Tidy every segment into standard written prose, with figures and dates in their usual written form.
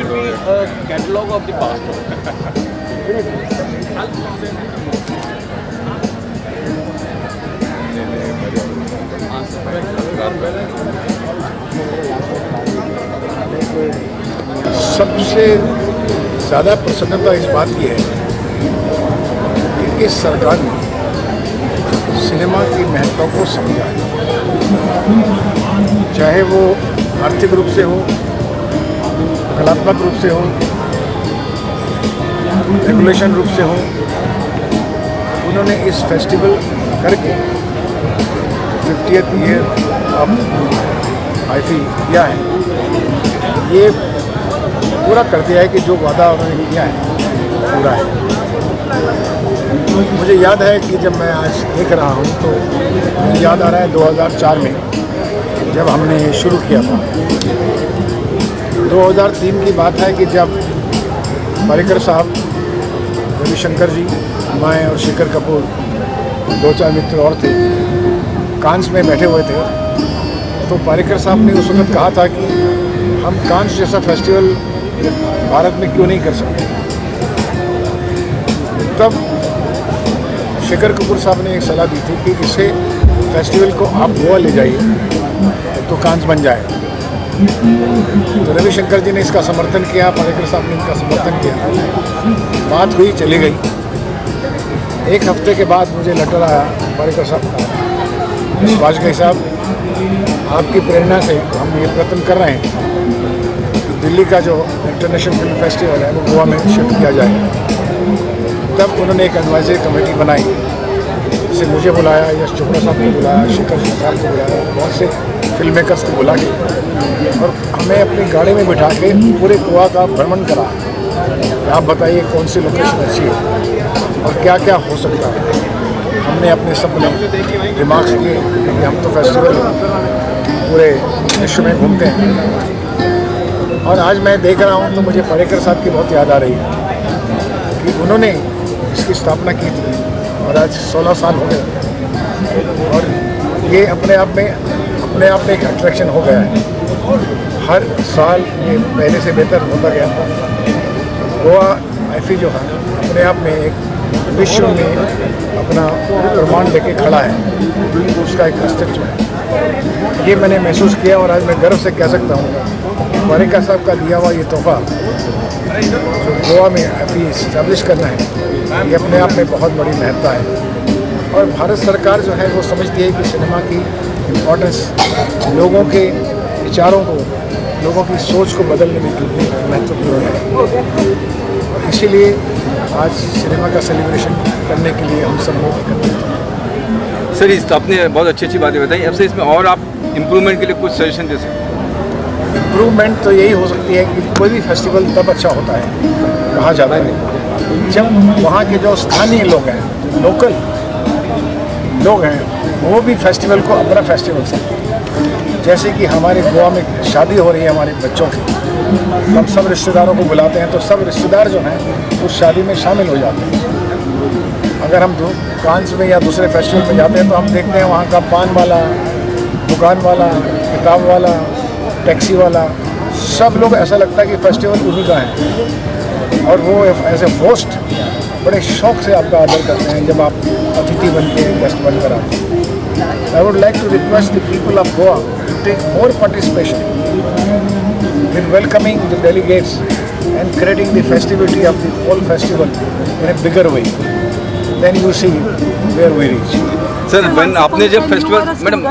catalog of the past. सबसे ज़्यादा प्रसन्नता इस बात की है कि इस सरकार ने सिनेमा की महत्व को समझा है, चाहे वो आर्थिक रूप से हो, कलात्मक रूप से हो, रेगुलेशन रूप से हो। उन्होंने इस फेस्टिवल करके 50th ईयर ऑफ आईफी किया है, ये पूरा कर दिया है कि जो वादा उन्होंने किया है पूरा है। मुझे याद है कि जब मैं आज देख रहा हूँ तो मुझे याद आ रहा है 2004 में जब हमने शुरू किया था। 2003 की बात है कि जब पारिकर साहब, रविशंकर जी, मैं और शेखर कपूर, 2-4 मित्र और थे, कांस में बैठे हुए थे। तो पारिकर साहब ने उस वक्त कहा था कि हम कांस जैसा फेस्टिवल भारत में क्यों नहीं कर सकते। तब शेखर कपूर साहब ने एक सलाह दी थी कि इसे फेस्टिवल को आप गोवा ले जाइए तो कांस बन जाए। तो रविशंकर जी ने इसका समर्थन किया, पारिकर साहब ने इसका समर्थन किया। बात हुई, चली गई। एक हफ्ते के बाद मुझे लेटर आया पारिकर साहब का, वाजपेयी साहब, आपकी प्रेरणा से हम ये प्रयत्न कर रहे हैं कि दिल्ली का जो इंटरनेशनल फिल्म फेस्टिवल है वो गोवा में शिफ्ट किया जाए। तब उन्होंने एक एडवाइजरी कमेटी बनाई, जिसे मुझे बुलाया, यश चोपड़ा साहब को बुलाया, शेखर साहब को बुलाया, बहुत से फिल्म मेकर्स को बुला के, और हमें अपनी गाड़ी में बिठा के पूरे गोवा का भ्रमण करा। आप बताइए कौन सी लोकेशन अच्छी है और क्या क्या हो सकता है। हमने अपने सपने दिमाग किए कि हम तो फेस्टिवल पूरे विश्व में घूमते हैं। और आज मैं देख रहा हूँ तो मुझे पारिकर साहब की बहुत याद आ रही है कि उन्होंने इसकी स्थापना की थी और आज 16 साल हो गए और ये अपने आप में एक अट्रैक्शन हो गया है। हर साल ये पहले से बेहतर होता गया। गोवा आईफी जो है अपने आप में एक विश्व में अपना प्रमाण लेके खड़ा है, उसका एक अस्तित्व है। ये मैंने महसूस किया और आज मैं गर्व से कह सकता हूँ पारिकर साहब का दिया हुआ ये तोहफा जो गोवा में अभी इस्टेब्लिश करना है, ये अपने आप में बहुत बड़ी महत्ता है। और भारत सरकार जो है वो समझती है कि सिनेमा की इम्पोर्टेंस लोगों के विचारों को, लोगों की सोच को बदलने में महत्वपूर्ण है। और इसीलिए आज सिनेमा का सेलिब्रेशन करने के लिए हम सब लोग एकत्रित हैं। सर, इस आपने बहुत अच्छी बातें बताई। अब से इसमें और आप इम्प्रूवमेंट के लिए कुछ सजेशन दे सकते हैं? इम्प्रूवमेंट तो यही हो सकती है कि कोई भी फेस्टिवल तब अच्छा होता है, कहा जाता है, जब वहाँ के जो स्थानीय लोग हैं, लोकल लोग हैं, वो भी फेस्टिवल को अपना फेस्टिवल समझें। जैसे कि हमारे गोवा में शादी हो रही है हमारे बच्चों की, हम सब रिश्तेदारों को बुलाते हैं तो सब रिश्तेदार जो हैं उस शादी में शामिल हो जाते हैं। अगर हम कांस में या दूसरे फेस्टिवल में जाते हैं तो हम देखते हैं वहाँ का पान वाला, दुकान वाला, किताब वाला, टैक्सी वाला, सब लोग ऐसा लगता है कि फेस्टिवल उन्हीं का है। और वो एज ए होस्ट बड़े शौक से आपका आदर करते हैं जब आप अतिथि बन के गेस्ट बनकर आते हैं। I would like to request the people of Goa to take more participation in welcoming the delegates and creating the festivity of the whole festival in a bigger way. Then you see where we reach. Sir, when आपने जब festival, madam,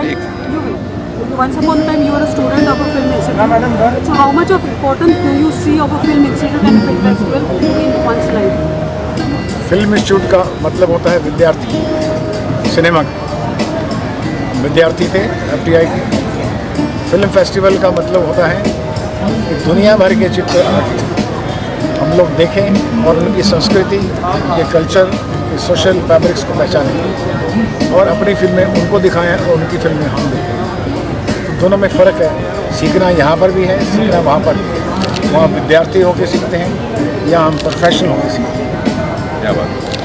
once upon a time you were a student of a film institute. So how much of importance do you see of a film institute and a film festival in one's life? Film institute का मतलब होता है विद्यार्थी, cinema का विद्यार्थी थे FTI के। Film festival का मतलब होता है कि दुनिया भर के चित्र हम लोग देखें और उनकी संस्कृति, उनके कल्चर, उनके सोशल फैब्रिक्स को पहचानें और अपनी फिल्में उनको दिखाएं और उनकी फिल्में हम देखें। तो दोनों में फ़र्क है। सीखना यहाँ पर भी है, सीखना वहाँ पर भी है। वहाँ विद्यार्थी होकर सीखते हैं, यहाँ हम प्रोफेशनल होकर सीखते हैं। क्या बात।